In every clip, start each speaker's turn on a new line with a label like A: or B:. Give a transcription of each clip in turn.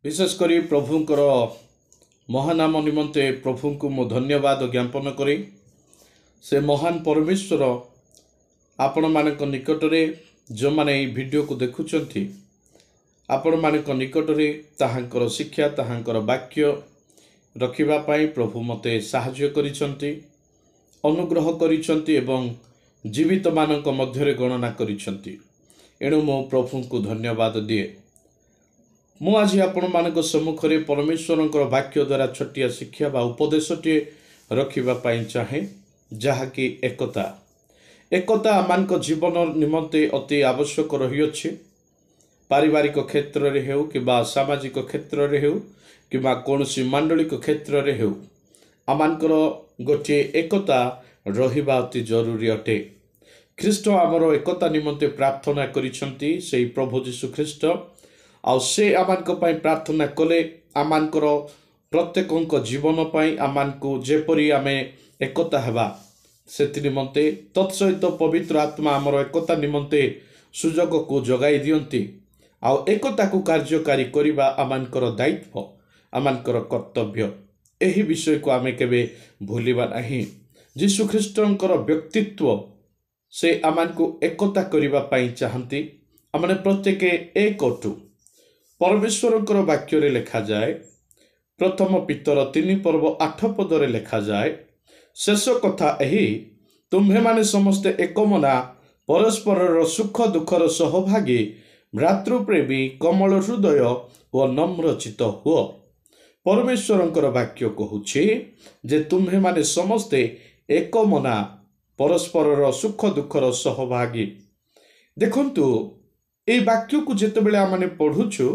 A: विशेषकर प्रभुंकर महानाम निमंते प्रभु को मु धन्यवाद ज्ञापन करी से महान परमेश्वर आपण मान निकट में जो मैंने वीडियो को देखुंट आपण मान निकट में ताहांकर शिक्षा ताहांकर वाक्य रखिबापाई प्रभु मते साहाय्य करिसंती अनुग्रह करिसंती एवं जीवित मानक मध्यरे गणना करिसंती। एणु मो प्रभु को धन्यवाद दिए। मु आज आपण मानक सम्मुख में परमेश्वर वाक्य द्वारा छोटिया शिक्षा बा उपदेशटे रखिबापाई चाहे जहाँकि एकता एकता आम जीवन निमंते अति आवश्यक रही। पारिवारिक क्षेत्र में हो कि सामाजिक क्षेत्र में हो कि कौन मांडलिक क्षेत्र में हो आमर गोटे एकता रहिबा अति जरूरी अटे। ख्रीष्ट आमर एकता निमंते प्रार्थना करिसंती से प्रभु जीशु ख्रीष्ट आउ से आमानक पई प्रार्थना कले आमानकर प्रत्येक जीवन पई आमानकु जेपरी आमे एकता हेबा सेति निमंते तत्सहित पवित्र आत्मा आमर एकता निमंते सुजोग को जगाई दियंती आउ एकता को कार्यकारी करिबा आमानकर दायित्व आमानकर कर्तव्य। एही विषय को आमे केबे भूलिबा नाही। जीशु ख्रीष्टंकर व्यक्तित्व से आमानकु एकता करिबा पई चाहंती। आमने प्रत्येक एक अटु परमेश्वरंकर वाक्य रे लिखा जाए प्रथम पीतर 3 पर्व 8 पदरे लिखा जाए शेष कथा एही तुम्हे माने समस्ते एकमना परस्पर सुख दुखर सहभागी भ्रातृप्रेमी कमल हृदय व नम्रचित हुओ। परमेश्वरंकर वाक्य कहूछि जे तुम्हे माने समस्ते एकमना परस्पर सुख दुखर सहभागी। देखंतु ए वाक्य को जेतेबेले आमाने पढ़ुछु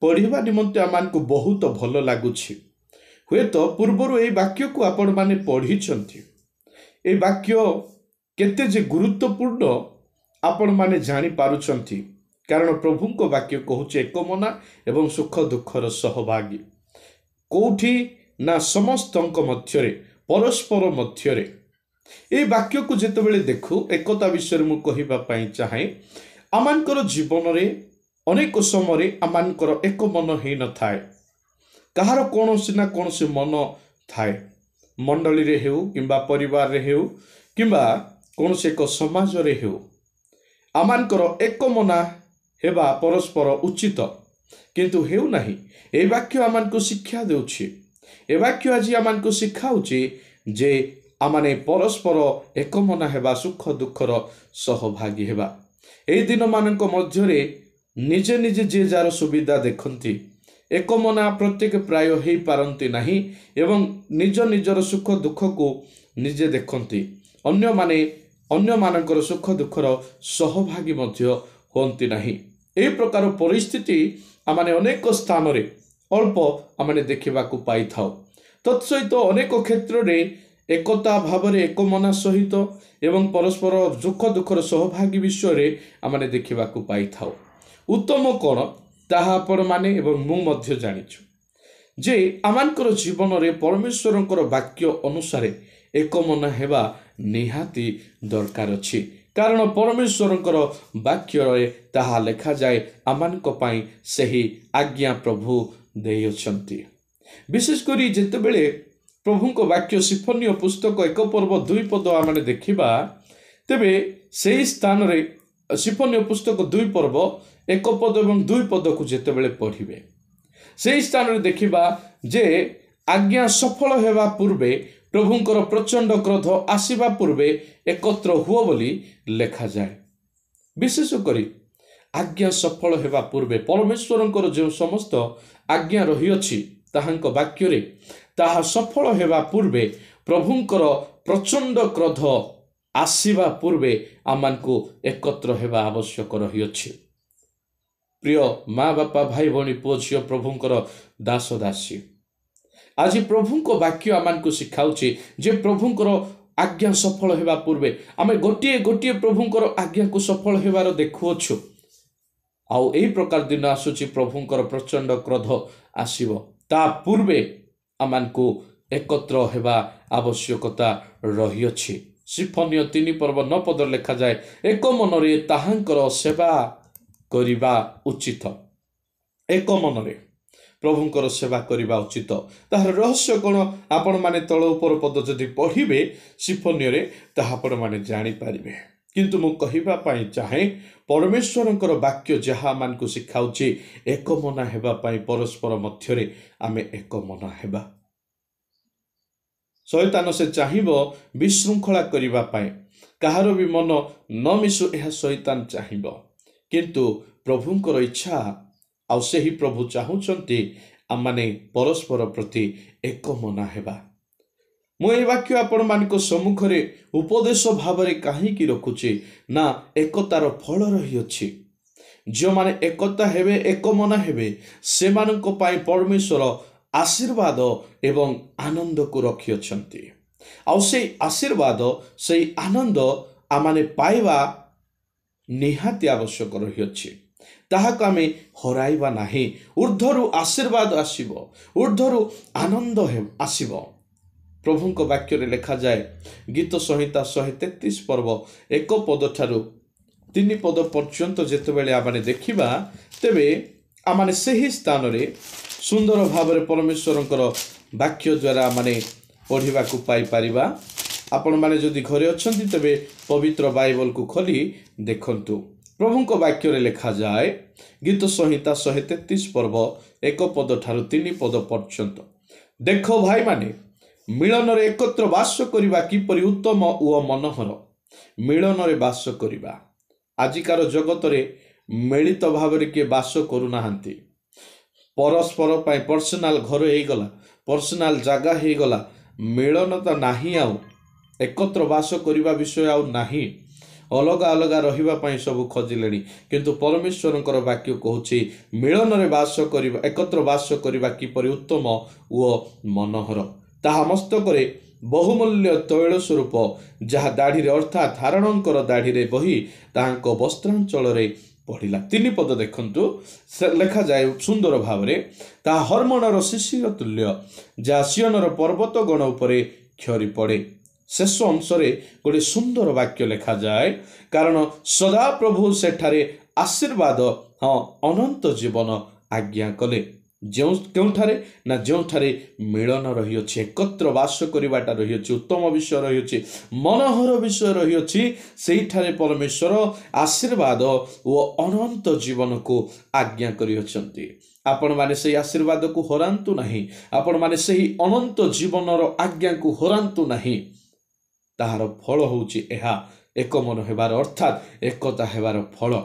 A: पढ़िबा निमंते आमानकु बहुत भल लागुछि। हुए तो पूर्वर ए वाक्य को आपण माने पढ़िछंती। ए वाक्य केते जे गुरुत्वपूर्ण आपण माने जानि पारुछंती कारण प्रभुंको वाक्य कहूछि एकमना एवं सुख दुखर सहभागी। कोठी ना समस्तंक मध्यरे परस्पर मध्यरे ए वाक्य को जेतेबेले देखु एकता विषय मु कहिबा पई चाहे आमानकर जीवन रे अनेक समय आमानकर एक मन हे न थाए कहार कोनोसी ना कोनोसी मन थाए मंडली रे हेउ किंबा परिवार रे हेउ किंबा कोनोसी एक समाज रे हेउ आमानकर एक मना हेबा परस्पर उचित किंतु हेउ नाही। ए वाक्य आमानको शिक्षा देउछि। ए वाक्य आज आमानको शिखाउछि जे आमाने परस्पर एक मना हेबा सुख दुखर सहभागी हेबा। ए दिन मानक मध्यरे निजे निजे जे जार सुविधा देखंती एक मना प्रत्येक प्राय हे पारंती नाही एवं निज निजर सुख दुख को निजे देखंती अन्य माने अन्य मानकर सुख दुखर सहभागी मध्य होंती नाही। ए प्रकार परिस्थिति आमाने अनेक स्थान रे अल्प आमाने देखिबा को पाई थाउ। तत्सहित अनेक क्षेत्र रे एकता भावरे एक मना सहित एवं परस्पर सुख दुखर सहभागी विषय रे आमाने देखिबा को पाई थाउ। उत्तम कोण ताहा आपण माने एवं मु मध्य जानिछु जे आमानकर जीवन रे परमेश्वरंकर वाक्य अनुसार एक मन हेबा निहाती दरकार अछि कारण परमेश्वरंकर वाक्य रे ताहा लेखा जाए आमानक पई सही आज्ञा प्रभु देयछंती। विशेष करी जेतेबेले प्रभुंक वाक्य सिफन्य पुस्तक 1 पर्व 2 पद आमाने देखिबा तेबे सेही स्थान रे सिफन्य पुस्तक 2 पर्व 1 पद एवं 2 पद को जेतेबेले पढ़िबे सेही स्थान रे देखिबा जे आज्ञा सफल हेबा पूर्वे प्रभुंकर प्रचंड क्रोध आसीबा पूर्वे एकत्र हुओ बोली लेखा जाए। विशेष करी आज्ञा सफल हेबा पूर्वे परमेश्वरंकर जो समस्त आज्ञा रही अछि ताहांक वाक्य रे ताहा सफल हेबा पूर्वे प्रभुंकर प्रचंड क्रोध आसीबा पूर्वे आमानकु एकत्र हेबा आवश्यक रही अछि। प्रिय माँ बापा भाई भौणी पुओ झियो प्रभुंकर दास दासी आज प्रभुंको वाक्य आमानकु शिखाउछि जे प्रभुंकर आज्ञा सफल हेबा पूर्वे आमे गोटिए गोटिए प्रभुंकर आज्ञा को सफल हेबार देखुअछु आउ एही प्रकार दिन आसुछि प्रभुंकर प्रचंड क्रोध आसीबो ता पूर्वे आमानकु एकत्र हेबा आवश्यकता रही अछि। सिफन्य 3 पर्व 9 पद लेखा जाए एक मनरे ताहांकर सेवा करिबा उचित। एक मनरे प्रभुंकर सेवा करने उचित तार रहस्य कौन आपण माने तल उपर पद जदि पढ़िबे सिफोनियो रे ताहा आपण माने जानि पारिबे किंतु मु कहिबा पई चाहे परमेश्वरंकर वाक्य जहा मान को सिखाउची एक मना हेबा पई परस्पर मध्यरे आमे एक मना हेबा शैतान से चाहिबो विशृंखला करिबा पई कहारो भी मन न मिसु यह शैतान चाहिबो किंतु प्रभुंकर इच्छा आउ सेही प्रभु चाहुचंती आमाने परस्पर प्रति एक मना हेबा मु ए वाक्य आपण मानको सम्मुखरे उपदेश भावरे काहीकि रखुची ना एकतार फल रही अछि जो माने एकता हेबे एक मना हेबे से मानको पाई परमेश्वर आशीर्वाद एवं आनंद को रखी अछंती आउ से आशीर्वाद से आनंद आमाने पाइबा निहाती आवश्यक रही अछि ताहाक आमे हराइबा नाही ऊर्ध्वरु आशीर्वाद आसीबो ऊर्ध्वरु आनंद आसीबो प्रभुंक वाक्य रे लिखा जाए गीत संहिता 133 पर्व 1 पद ठारू 3 पद पर्यंत जेतेबेले आमाने देखिबा तेबे आमाने सही स्थान रे सुंदर भाव परमेश्वरंकर वाक्य द्वारा माने पढ़िबा को पाई परिबा आपण माने जदि घरे अछंती तबे पवित्र बाइबल को खोली देखंतु प्रभुंक वाक्य रे लिखा जाए गीत संहिता 133 पर्व 1 पद ठारू 3 पद पर्यंत देखो भाई माने मिलन रे एकत्र वास करिबा किपरि उत्तम ओ मनोहर मिलन रे वास करिबा आजिकार जगत रे मिलित भाव रे के वास करू नाहंती परस्पर पाई पर्सनल घर हे गला पर्सनल जगह हे गला मिलन तो नाही आउ एकत्र वास करिबा विषय आउ नाही अलग अलग रहिबा पाई सब खोजिलेनी किंतु परमेश्वरंकर वाक्य कहूची मिलन रे वास करिबा एकत्र वास करिबा किपरि उत्तम ओ मनोहर ताहा मस्तकरे बहुमूल्य तैल स्वरूप जहा दाढ़ी रे अर्थात धारणंकर दाढ़ी रे बही ताहांको वस्त्रांचल रे पढ़िला 3 पद देखंतु लिखा जाए सुंदर भाव रे ता हर्मोनर शिशिर तुल्य जहा सियनर पर्वत गण उपरे क्षरी पड़े शेष अंश रे गोटे सुंदर वाक्य लिखा जाए कारण सदा प्रभु सेठारे आशीर्वाद हाँ अनंत जीवन आज्ञा कले जोठारे ना जोठारे मिलन रही अछि एकत्र वास करिवाटा रही अछि उत्तम विषय रही अछि मनोहर विषय रही अछि सेठारे परमेश्वर आशीर्वाद ओ अनंत जीवन को आज्ञा करि अछंती आपण माने सेही आशीर्वाद को हरांतु नाही आपण माने सेही अनंत जीवनर आज्ञा को हरांतु नाही ताहार फल होउछि एहा एक मन हेबार अर्थात एकता हेबार फल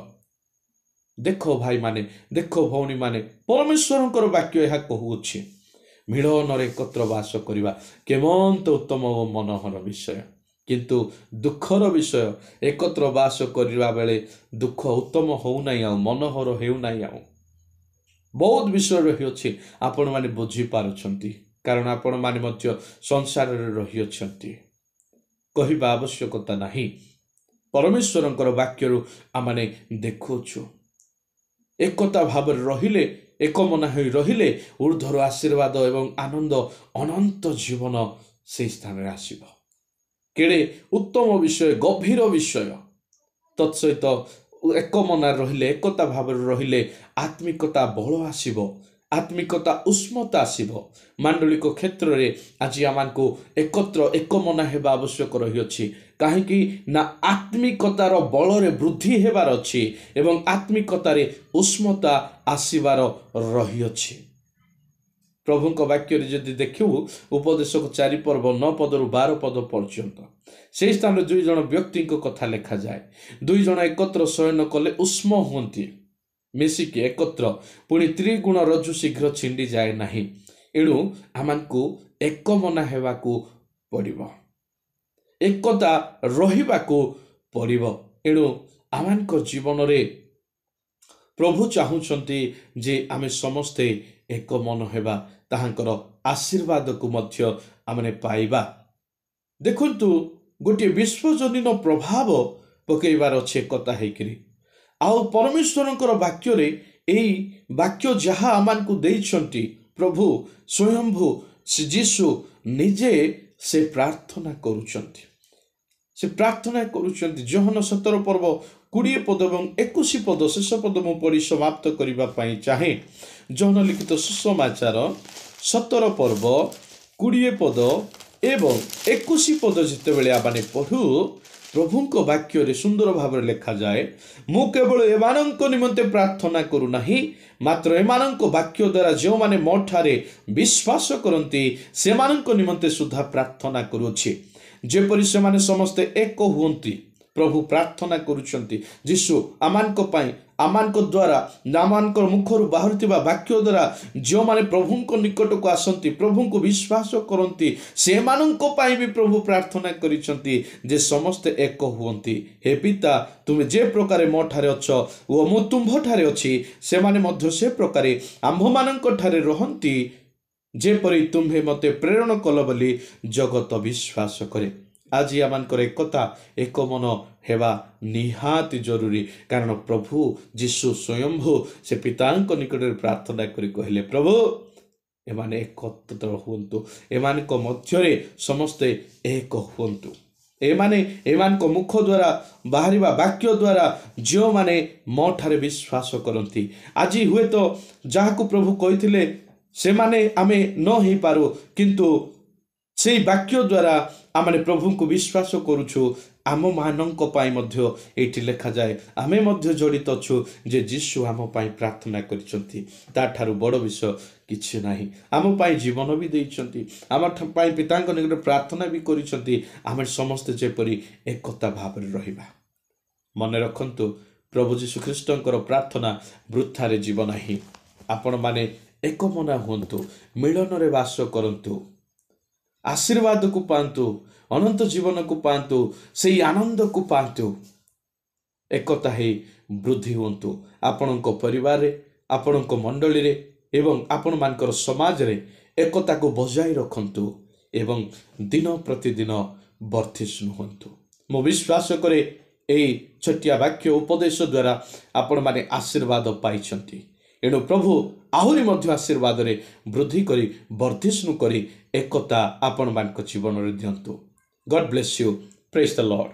A: देखो भाई माने देखो भौणी माने परमेश्वरंकर वाक्य यह कहूछि मिलन रे एकत्र वास करिबा केमंत उत्तम ओ मनोहर विषय किंतु दुखर विषय एकत्र वास करिबा बेले दुख उत्तम हो नाही आ मनोहर हेउ नाही आ बहुत विषय रही अछि आपण माने बुझी पारुछंती कारण आपण माने मध्य संसार रे रही अछंती कहिबा आवश्यकता नाही परमेश्वरंकर वाक्यरु आमाने देखुछु एकता भाव रहिले एक मना होई रहिले ऊर्ध्वर आशीर्वाद एवं आनंद अनंत जीवन से स्थान रे आसीबो केड़े उत्तम विषय गभीर विषय तत्सहित एक मना रहिले एकता भाव रहिले आत्मिकता बल आसीबो आत्मिकता उष्मता आसीबो मांडलिक क्षेत्र रे आज आमानको एकत्र एक मना हेबा आवश्यक रही अछि काहेकि ना आत्मिकतार बल रे वृद्धि हेबार अछि एवं आत्मिकतार उष्मता आसीबार रही अछि प्रभुंक वाक्य रे जदि देखिउ उपदेशक 4 पर्व 9 पदरु 12 पद पर्यंत से स्थान रे 2 जण व्यक्ति को कथा लिखा जाए 2 जण एकत्र शयन कले उष्म हुंती मिसिके एकत्र पुणी त्रिगुण रज्जु शीघ्र छिंडी जाए नाही एणु आमानकु एक मना हेबाकू पड़िबो एकता रहिबाकू पड़िबो एणु आमानक जीवन रे प्रभु चाहुचंती जे आमे समस्ते एक मन हेबा ताहांकर आशीर्वाद को मध्य आमने पाइबा देखंतु गोटे विश्वजनीन प्रभाव पकेइबार अछि एकता हेकरी आउ परमेश्वरंकर वाक्य रे एई वाक्य जहा आमान को देइछंती प्रभु स्वयंभू श्री जीशु निजे से प्रार्थना करूछंती से प्रार्थना करूछंती जोहन 17 पर्व କୋଡ଼ିଏ ପଦ ଏବଂ 21 ପଦ ଶେଷ ପଦ ମୁଁ ପଢ଼ି ସମାପ୍ତ କରିବା ପାଇଁ ଚାହେଁ। ଜହନ ଲିଖିତ ସୁସମାଚାର 17 ପର୍ବ 20 ପଦ ଏବଂ 21 ପଦ ଯେତେବେଳେ ଆମେ ପଢ଼ୁ, ପ୍ରଭୁଙ୍କ ବାକ୍ୟରେ ସୁନ୍ଦର ଭାବରେ ଲେଖାଯାଏ, ମୁଁ କେବଳ ଏମାନଙ୍କ ନିମନ୍ତେ ପ୍ରାର୍ଥନା କରୁନାହିଁ, ମାତ୍ର ଏମାନଙ୍କ ବାକ୍ୟ ଦ୍ୱାରା ଯେଉଁମାନେ ମୋ ଠାରେ ବିଶ୍ୱାସ କରନ୍ତି ସେମାନଙ୍କ ନିମନ୍ତେ ସୁଦ୍ଧା ପ୍ରାର୍ଥନା କରୁଅଛି, ଯେପରି ସେମାନେ ସମସ୍ତେ ଏକ ହୁଅନ୍ତି। ପ୍ରଭୁ ପ୍ରାର୍ଥନା କରୁଛନ୍ତି ଯୀଶୁ ଆମମାନଙ୍କ ପାଇଁ, ଆମମାନଙ୍କ ଦ୍ୱାରା, ଆମମାନଙ୍କ ମୁଖରୁ ବାହାରୁଥିବା ବାକ୍ୟ ଦ୍ୱାରା ଯେଉଁମାନେ ପ୍ରଭୁଙ୍କ ନିକଟକୁ ଆସନ୍ତି, ପ୍ରଭୁଙ୍କୁ ବିଶ୍ୱାସ କରନ୍ତି, ସେମାନଙ୍କ ପାଇଁ ବି ପ୍ରଭୁ ପ୍ରାର୍ଥନା କରିଛନ୍ତି ଯେ ସମସ୍ତେ ଏକ ହୁଅନ୍ତି। ହେ ପିତା, ତୁମେ ଯେ ପ୍ରକାରେ ମୋ ଠାରେ ଅଛ ଓ ମୁଁ ତୁମ୍ଭଠାରେ ଅଛି, ସେମାନେ ମଧ୍ୟ ସେ ପ୍ରକାରେ ଆମ୍ଭମାନଙ୍କ ଠାରେ ରହନ୍ତି, ଯେପରି ତୁମ୍ଭେ ମୋତେ ପ୍ରେରଣ କଲ ବୋଲି ଜଗତ ବିଶ୍ୱାସ କରେ। ଆଜି ଆମମାନଙ୍କର ଏକତା, ଏକ ମନ ହେବା ନିହାତି ଜରୁରୀ, କାରଣ ପ୍ରଭୁ ଯୀଶୁ ସ୍ୱୟଂଭୂ ସେ ପିତାଙ୍କ ନିକଟରେ ପ୍ରାର୍ଥନା କରି କହିଲେ, ପ୍ରଭୁ ଏମାନେ ଏକତ୍ର ହୁଅନ୍ତୁ, ଏମାନଙ୍କ ମଧ୍ୟରେ ସମସ୍ତେ ଏକ ହୁଅନ୍ତୁ। ଏମାନଙ୍କ ମୁଖ ଦ୍ୱାରା ବାହାରିବା ବାକ୍ୟ ଦ୍ୱାରା ଯେଉଁମାନେ ମୋ ଠାରେ ବିଶ୍ୱାସ କରନ୍ତି, ଆଜି ହୁଏତ ଯାହାକୁ ପ୍ରଭୁ କହିଥିଲେ ସେମାନେ ଆମେ ନ ହେଇପାରୁ, କିନ୍ତୁ ସେଇ ବାକ୍ୟ ଦ୍ୱାରା ଆମେ ପ୍ରଭୁଙ୍କୁ ବିଶ୍ୱାସ କରୁଛୁ। ଆମମାନଙ୍କ ପାଇଁ ମଧ୍ୟ ଏଇଠି ଲେଖାଯାଏ, ଆମେ ମଧ୍ୟ ଜଡ଼ିତ ଅଛୁ ଯେ ଯୀଶୁ ଆମ ପାଇଁ ପ୍ରାର୍ଥନା କରିଛନ୍ତି। ତାଠାରୁ ବଡ଼ ବିଷୟ କିଛି ନାହିଁ। ଆମ ପାଇଁ ଜୀବନ ବି ଦେଇଛନ୍ତି, ଆମ ପାଇଁ ପିତାଙ୍କ ନିକଟରେ ପ୍ରାର୍ଥନା ବି କରିଛନ୍ତି। ଆମେ ସମସ୍ତେ ଯେପରି ଏକତା ଭାବରେ ରହିବା। ମନେ ରଖନ୍ତୁ, ପ୍ରଭୁ ଯୀଶୁ ଖ୍ରୀଷ୍ଟଙ୍କର ପ୍ରାର୍ଥନା ବୃଥାରେ ଯିବ ନାହିଁ। ଆପଣମାନେ ଏକମନା ହୁଅନ୍ତୁ, ମିଳନରେ ବାସ କରନ୍ତୁ, ଆଶୀର୍ବାଦକୁ ପାଆନ୍ତୁ, ଅନନ୍ତ ଜୀବନକୁ ପାଆନ୍ତୁ, ସେହି ଆନନ୍ଦକୁ ପାଆନ୍ତୁ। ଏକତା ହେଇ ବୃଦ୍ଧି ହୁଅନ୍ତୁ। ଆପଣଙ୍କ ପରିବାରରେ, ଆପଣଙ୍କ ମଣ୍ଡଳୀରେ ଏବଂ ଆପଣମାନଙ୍କର ସମାଜରେ ଏକତାକୁ ବଜାୟ ରଖନ୍ତୁ ଏବଂ ଦିନ ପ୍ରତିଦିନ ବର୍ଦ୍ଧିଷ୍ଣୁ ହୁଅନ୍ତୁ। ମୁଁ ବିଶ୍ୱାସ କରେ ଏହି ଛୋଟିଆ ବାକ୍ୟ ଉପଦେଶ ଦ୍ୱାରା ଆପଣମାନେ ଆଶୀର୍ବାଦ ପାଇଛନ୍ତି। ଏଣୁ ପ୍ରଭୁ ଆହୁରି ମଧ୍ୟ ଆଶୀର୍ବାଦରେ ବୃଦ୍ଧି କରି ବର୍ଦ୍ଧିଷ୍ଣୁ କରି ଏକତା ଆପଣମାନଙ୍କ ଜୀବନରେ ଦିଅନ୍ତୁ। ଗଡ୍ ବ୍ଲେସ୍ ୟୁ। ପ୍ରେଜ୍ ଦ ଲର୍ଡ।